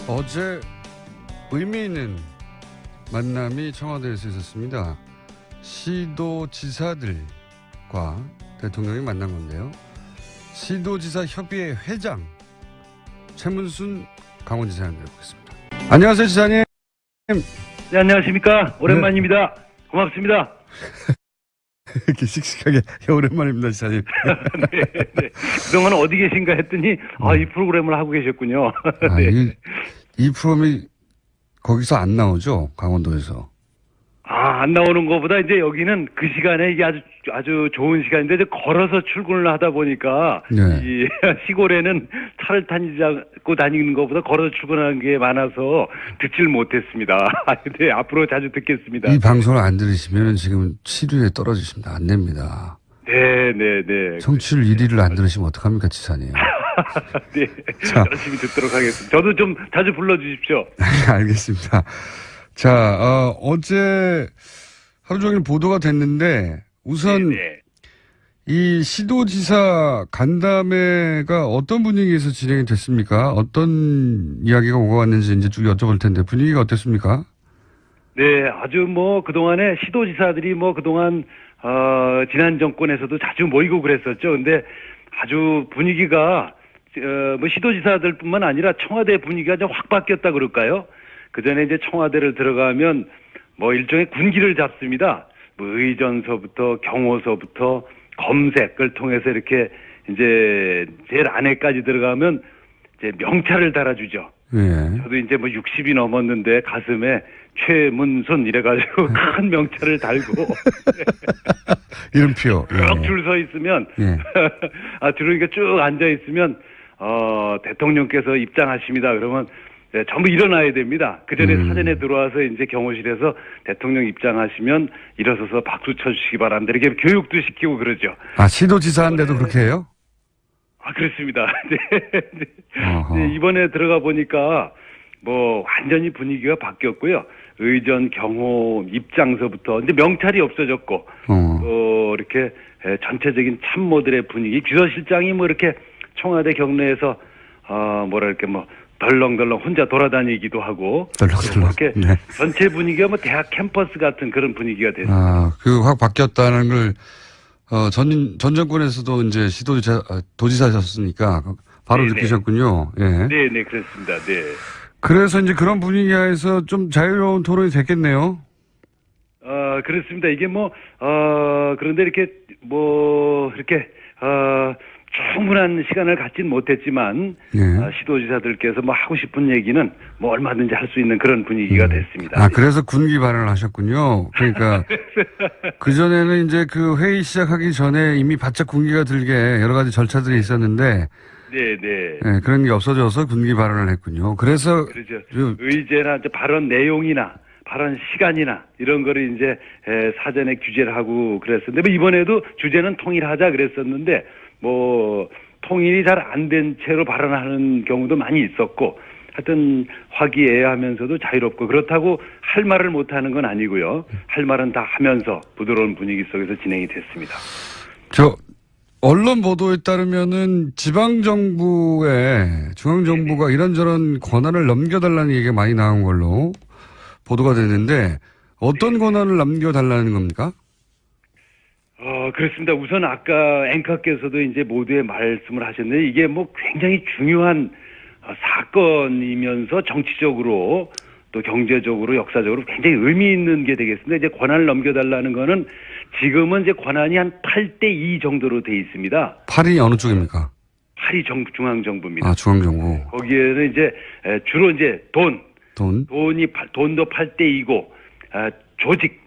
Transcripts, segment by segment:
어제 의미 있는 만남이 청와대에서 있었습니다. 시도지사들과 대통령이 만난 건데요. 시도지사 협의회 회장 최문순 강원지사님 모시겠습니다. 안녕하세요, 지사님. 네, 안녕하십니까. 오랜만입니다. 네. 고맙습니다. 이렇게 씩씩하게 오랜만입니다, 지사님. 네, 네. 그동안 어디 계신가 했더니 이 프로그램을 하고 계셨군요. 네. 이 프로그램이 거기서 안 나오죠, 강원도에서. 안 나오는 것보다 이제 여기는 그 시간에 이게 아주 좋은 시간인데 이제 걸어서 출근을 하다 보니까 네. 이 시골에는 차를 타고 다니는 것보다 걸어서 출근하는 게 많아서 듣질 못했습니다. 네, 앞으로 자주 듣겠습니다. 이 방송을 안 들으시면 지금 치료에 떨어지십니다. 안 됩니다. 네. 청취율 1위를 안 들으시면 어떡합니까, 지사님. 네, 자. 열심히 듣도록 하겠습니다. 저도 좀 자주 불러주십시오. 알겠습니다. 자, 어제 하루 종일 보도가 됐는데 우선 네네. 이 시도지사 간담회가 어떤 분위기에서 진행이 됐습니까? 어떤 이야기가 오고 갔는지 이제 쭉 여쭤볼 텐데 분위기가 어땠습니까? 네, 아주 그동안에 시도지사들이 그동안 지난 정권에서도 자주 모이고 그랬었죠. 근데 아주 분위기가 시도지사들뿐만 아니라 청와대 분위기가 좀 확 바뀌었다 그럴까요? 그 전에 이제 청와대를 들어가면 일종의 군기를 잡습니다. 의전서부터 경호서부터 검색을 통해서 이렇게 이제 제일 안에까지 들어가면 이제 명찰을 달아주죠. 네. 저도 이제 60이 넘었는데 가슴에 최문순 이래가지고 큰 명찰을 달고 이름표 쭉 줄 서 있으면 그러니까 쭉 앉아 있으면 대통령께서 입장하십니다. 그러면 네, 전부 일어나야 됩니다. 그 전에 사전에 들어와서 이제 경호실에서 대통령 입장하시면 일어서서 박수 쳐주시기 바랍니다. 이렇게 교육도 시키고 그러죠. 시도지사인데도 그렇게 해요? 그렇습니다. 네, 이번에 들어가 보니까 완전히 분위기가 바뀌었고요. 의전, 경호, 입장서부터 이제 명찰이 없어졌고, 이렇게 전체적인 참모들의 분위기, 비서실장이 이렇게 청와대 경내에서 덜렁덜렁 혼자 돌아다니기도 하고 이렇게 네. 전체 분위기가 대학 캠퍼스 같은 그런 분위기가 됐습니다. 확 바뀌었다는 걸 전 정권에서도 이제 도지사셨으니까 바로 네네. 느끼셨군요. 예. 네, 그렇습니다. 네. 그래서 이제 그런 분위기에서 좀 자유로운 토론이 됐겠네요. 그렇습니다. 이게 그런데 이렇게 충분한 시간을 갖진 못했지만 시도지사들께서 하고 싶은 얘기는 얼마든지 할 수 있는 그런 분위기가 됐습니다. 그래서 군기 발언을 하셨군요. 그러니까 그전에는 이제 그 회의 시작하기 전에 이미 바짝 군기가 들게 여러 가지 절차들이 있었는데 네, 그런 게 없어져서 군기 발언을 했군요. 그래서 그렇죠. 의제나 발언 내용이나 발언 시간이나 이런 거를 이제 사전에 규제를 하고 그랬었는데 이번에도 주제는 통일하자 그랬었는데 통일이 잘 안 된 채로 발언하는 경우도 많이 있었고 하여튼 화기애애하면서도 자유롭고 그렇다고 할 말을 못하는 건 아니고요. 할 말은 다 하면서 부드러운 분위기 속에서 진행이 됐습니다. 언론 보도에 따르면은 지방정부에 중앙정부가 이런저런 권한을 넘겨달라는 얘기가 많이 나온 걸로 보도가 되는데 어떤 권한을 넘겨달라는 겁니까? 그렇습니다. 우선 아까 앵커께서도 이제 모두의 말씀을 하셨는데 이게 굉장히 중요한 사건이면서 정치적으로 또 경제적으로 역사적으로 굉장히 의미 있는 게 되겠습니다. 이제 권한을 넘겨달라는 거는 지금은 이제 권한이 한 8대2 정도로 돼 있습니다. 8이 어느 쪽입니까? 8이 중앙정부입니다. 중앙정부. 거기에는 이제 주로 이제 돈도 8대2고 조직,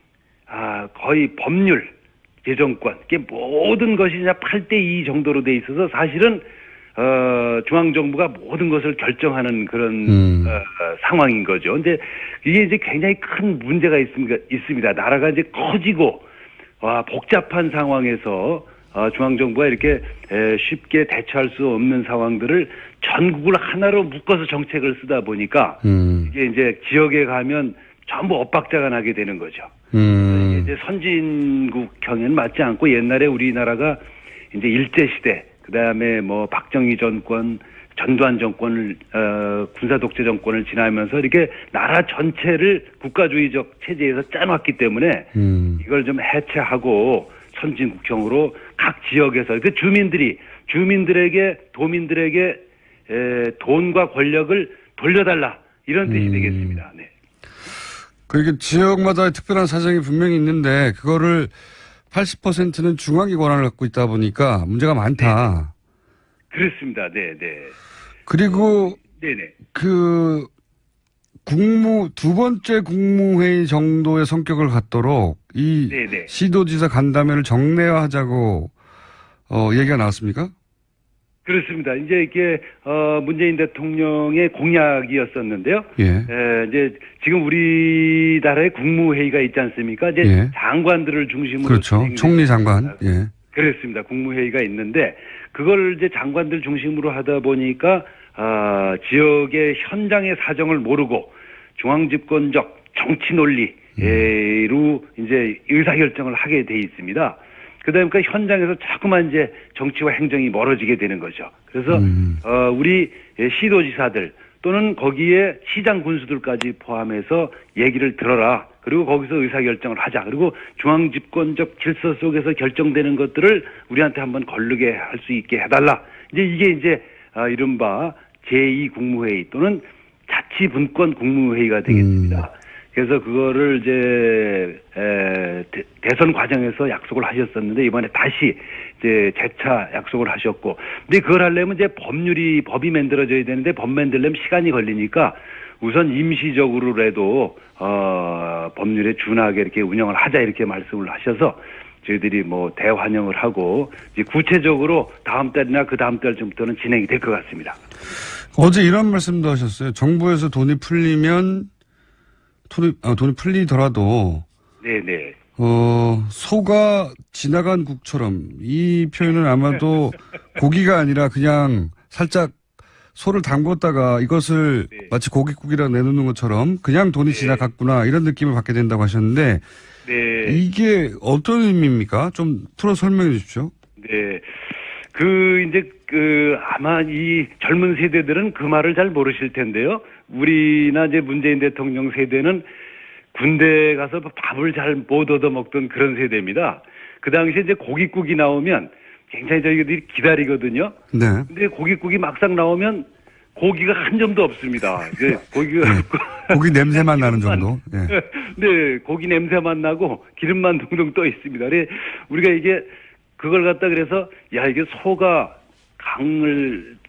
거의 법률, 재정권, 이게 모든 것이 이제 8대2 정도로 돼 있어서 사실은 중앙정부가 모든 것을 결정하는 그런 상황인 거죠. 근데 이게 이제 굉장히 큰 문제가 있습니다. 나라가 이제 커지고 복잡한 상황에서 중앙정부가 이렇게 쉽게 대처할 수 없는 상황들을 전국을 하나로 묶어서 정책을 쓰다 보니까 이게 이제 지역에 가면 전부 엇박자가 나게 되는 거죠. 이게 이제 선진국형에는 맞지 않고 옛날에 우리나라가 이제 일제시대, 그 다음에 박정희 정권, 전두환 정권을 군사 독재 정권을 지나면서 이렇게 나라 전체를 국가주의적 체제에서 짜놨기 때문에 이걸 좀 해체하고 선진국형으로 각 지역에서 그 주민들에게 도민들에게 돈과 권력을 돌려달라 이런 뜻이 되겠습니다. 네. 그러니까 지역마다의 특별한 사정이 분명히 있는데 그거를 80%는 중앙이 권한을 갖고 있다 보니까 문제가 많다. 네네. 그렇습니다. 네, 네. 그리고 네네. 그 두 번째 국무회의 정도의 성격을 갖도록 이 네네. 시도지사 간담회를 정례화하자고 얘기가 나왔습니까? 그렇습니다. 이제 이게 문재인 대통령의 공약이었었는데요. 예. 이제 지금 우리나라의 국무회의가 있지 않습니까? 이제 예. 장관들을 중심으로 그렇죠. 총리 장관. 예. 그렇습니다. 국무회의가 있는데 그걸 이제 장관들 중심으로 하다 보니까 지역의 현장의 사정을 모르고 중앙집권적 정치 논리로 이제 의사결정을 하게 돼 있습니다. 그다음에 그 현장에서 자꾸만 이제 정치와 행정이 멀어지게 되는 거죠. 그래서 우리 시도지사들 또는 거기에 시장 군수들까지 포함해서 얘기를 들어라. 그리고 거기서 의사결정을 하자. 그리고 중앙집권적 질서 속에서 결정되는 것들을 우리한테 한번 거르게 할 수 있게 해달라. 이게 이제 이른바 제2국무회의 또는 자치분권 국무회의가 되겠습니다. 그래서 그거를 이제 대선 과정에서 약속을 하셨었는데 이번에 다시 이제 재차 약속을 하셨고, 근데 그걸 하려면 이제 법이 만들어져야 되는데 법 만들려면 시간이 걸리니까 우선 임시적으로라도 법률에 준하게 이렇게 운영을 하자 이렇게 말씀을 하셔서 저희들이 뭐 대환영을 하고 이제 구체적으로 다음 달이나 그 다음 달쯤부터는 진행이 될 것 같습니다. 어제 이런 말씀도 하셨어요. 정부에서 돈이 풀리면 돈이 풀리더라도 네네. 소가 지나간 국처럼 이 표현은 아마도 고기가 아니라 그냥 살짝 소를 담궜다가 이것을 네. 마치 고깃국이라 내놓는 것처럼 그냥 돈이 지나갔구나 이런 느낌을 받게 된다고 하셨는데 네. 이게 어떤 의미입니까? 좀 풀어 설명해 주십시오. 네. 아마 이 젊은 세대들은 그 말을 잘 모르실 텐데요. 우리나 이제 문재인 대통령 세대는 군대 가서 밥을 잘 못 얻어 먹던 그런 세대입니다. 그 당시에 이제 고깃국이 나오면 굉장히 저희들이 기다리거든요. 네. 근데 고깃국이 막상 나오면 고기가 한 점도 없습니다. 이제 고기가 고기 냄새만 나는 정도. 네. 네, 고기 냄새만 나고 기름만 동동 떠 있습니다. 우리가 이게 그걸 갖다 그래서 야 이게 소가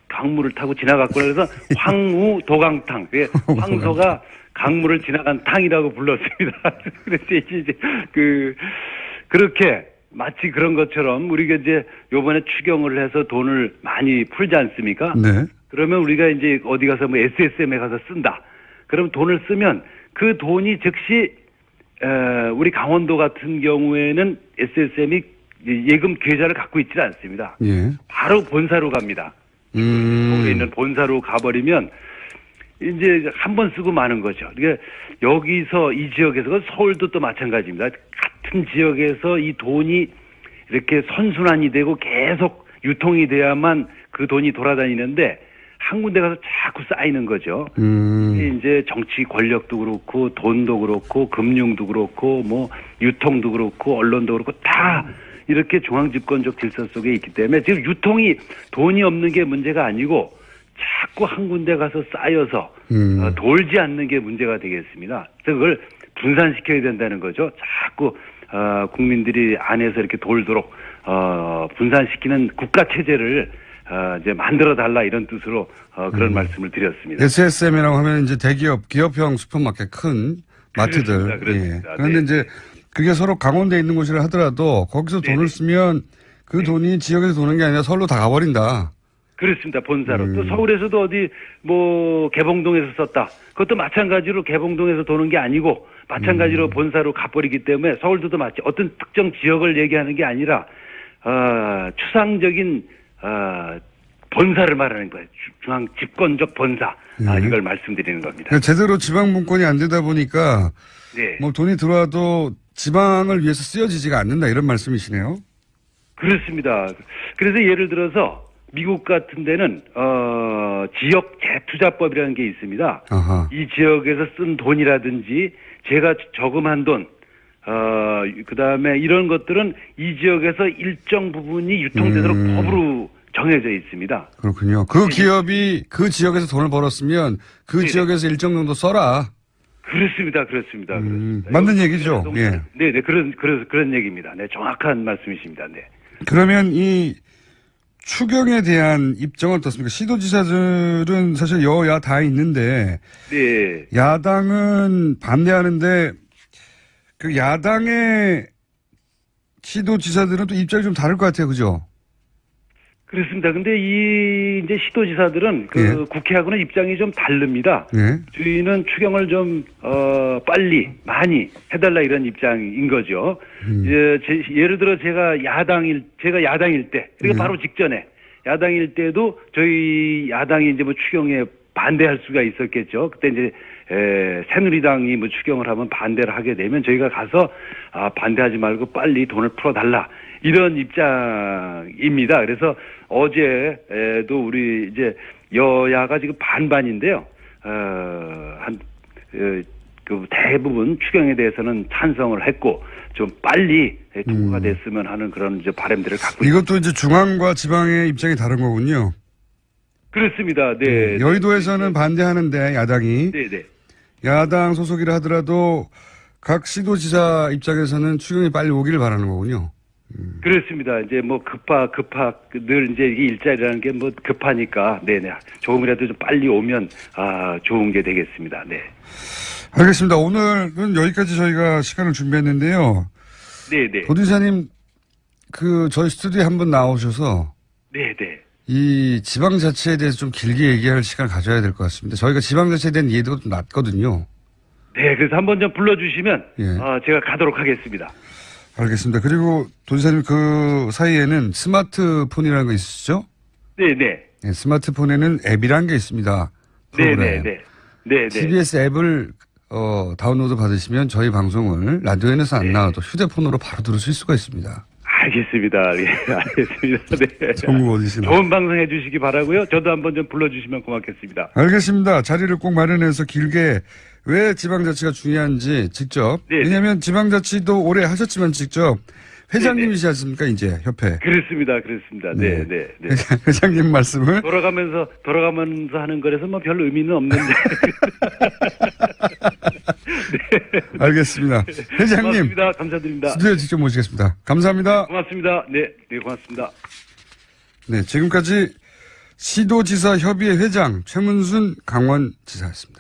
강물을 타고 지나갔구나 그래서 황우 도강탕, 황소가 강물을 지나간 탕이라고 불렀습니다. 그래서 이제 그렇게 마치 그런 것처럼 우리가 이제 요번에 추경을 해서 돈을 많이 풀지 않습니까? 네. 그러면 우리가 이제 어디 가서 뭐 SSM에 가서 쓴다. 그럼 돈을 쓰면 그 돈이 즉시 우리 강원도 같은 경우에는 SSM이 예금 계좌를 갖고 있지 않습니다. 예. 바로 본사로 갑니다. 서울에 있는 본사로 가버리면 이제 한 번 쓰고 마는 거죠. 그러니까 여기서 이 지역에서 서울도 또 마찬가지입니다. 같은 지역에서 이 돈이 이렇게 선순환이 되고 계속 유통이 돼야만 그 돈이 돌아다니는데 한 군데 가서 자꾸 쌓이는 거죠. 이제 정치 권력도 그렇고 돈도 그렇고 금융도 그렇고 뭐 유통도 그렇고 언론도 그렇고 다 이렇게 중앙집권적 질서 속에 있기 때문에 지금 유통이 돈이 없는 게 문제가 아니고 자꾸 한 군데 가서 쌓여서 돌지 않는 게 문제가 되겠습니다. 그래서 그걸 분산시켜야 된다는 거죠. 자꾸 국민들이 안에서 이렇게 돌도록 분산시키는 국가 체제를 이제 만들어 달라 이런 뜻으로 그런 말씀을 드렸습니다. SSM이라고 하면 이제 대기업, 기업형 슈퍼마켓 큰 마트들. 그렇습니다. 예. 그런데 네. 이제 그게 서로 강원도에 있는 곳이라 하더라도 거기서 돈을 쓰면 그 돈이 지역에서 도는 게 아니라 서울로 다 가버린다. 그렇습니다. 본사로. 또 서울에서도 어디 뭐 개봉동에서 썼다. 그것도 마찬가지로 개봉동에서 도는 게 아니고 마찬가지로 본사로 가버리기 때문에 서울도 마치 어떤 특정 지역을 얘기하는 게 아니라 추상적인 본사를 말하는 거예요. 중앙 집권적 본사. 이걸 말씀드리는 겁니다. 그러니까 제대로 지방 분권이 안 되다 보니까 네. 뭐 돈이 들어와도 지방을 위해서 쓰여지지가 않는다 이런 말씀이시네요. 그렇습니다. 그래서 예를 들어서 미국 같은 데는 지역 재투자법이라는 게 있습니다. 아하. 이 지역에서 쓴 돈이라든지 제가 저금한 돈, 그다음에 이런 것들은 이 지역에서 일정 부분이 유통되도록 법으로 정해져 있습니다. 그렇군요. 그 기업이 그 지역에서 돈을 벌었으면 그 네네. 지역에서 일정 정도 써라. 그렇습니다. 맞는 얘기죠. 예. 네네, 그런 얘기입니다. 네, 정확한 말씀이십니다. 네. 그러면 이 추경에 대한 입장은 어떻습니까? 시도지사들은 사실 여야 다 있는데, 네. 야당은 반대하는데, 그 야당의 시도지사들은 또 입장이 좀 다를 것 같아요. 그죠? 그렇습니다. 근데 이제 시도지사들은 예. 국회하고는 입장이 좀 다릅니다. 예. 저희는 추경을 좀 빨리 많이 해달라 이런 입장인 거죠. 예를 들어 제가 야당일 때 그리고 바로 직전에 야당일 때도 저희 야당이 이제 뭐 추경에 반대할 수가 있었겠죠. 그때 이제 새누리당이 뭐 추경을 하면 반대를 하게 되면 저희가 가서 반대하지 말고 빨리 돈을 풀어달라 이런 입장입니다. 그래서 어제도 우리 이제 여야가 지금 반반인데요. 그 대부분 추경에 대해서는 찬성을 했고 좀 빨리 통과가 됐으면 하는 그런 이제 바람들을 갖고 있습니다. 이것도 이제 중앙과 지방의 입장이 다른 거군요. 그렇습니다. 네. 여의도에서는 반대하는데 야당이 네네. 야당 소속이라 하더라도 각 시도지사 입장에서는 추경이 빨리 오기를 바라는 거군요. 그렇습니다. 이제 뭐 늘 이제 이게 일자리라는 게 뭐 급하니까 네네 조금이라도 좀 빨리 오면 좋은 게 되겠습니다. 네. 알겠습니다. 오늘은 여기까지 저희가 시간을 준비했는데요. 네네. 도지사님 저희 스튜디오에 한번 나오셔서 네네. 이 지방자치에 대해서 좀 길게 얘기할 시간을 가져야 될 것 같습니다. 저희가 지방자치에 대한 이해도가 좀 낮거든요. 네, 그래서 한번 좀 불러주시면 예. 제가 가도록 하겠습니다. 알겠습니다. 그리고 도지사님 그 사이에는 스마트폰이라는 거 있으시죠? 네네. 네, 스마트폰에는 앱이라는 게 있습니다. 프로그램. 네네. TBS 앱을 다운로드 받으시면 저희 방송을 라디오에서 안 나와도 휴대폰으로 바로 들으실 수가 있습니다. 알겠습니다. 예, 알겠습니다. 네. 전국 어디시나. 좋은 방송 해주시기 바라고요. 저도 한번 좀 불러주시면 고맙겠습니다. 알겠습니다. 자리를 꼭 마련해서 길게 왜 지방자치가 중요한지 직접. 네네. 왜냐하면 지방자치도 오래 하셨지만 직접 회장님이시지 않습니까? 이제 협회. 그렇습니다. 네. 회장님 말씀을. 돌아가면서 하는 거라서 뭐 별 의미는 없는데. 네. 알겠습니다. 회장님. 고맙습니다. 감사드립니다. 스튜디오에 직접 모시겠습니다. 감사합니다. 고맙습니다. 네, 고맙습니다. 네, 지금까지 시도지사 협의회 회장 최문순 강원지사였습니다.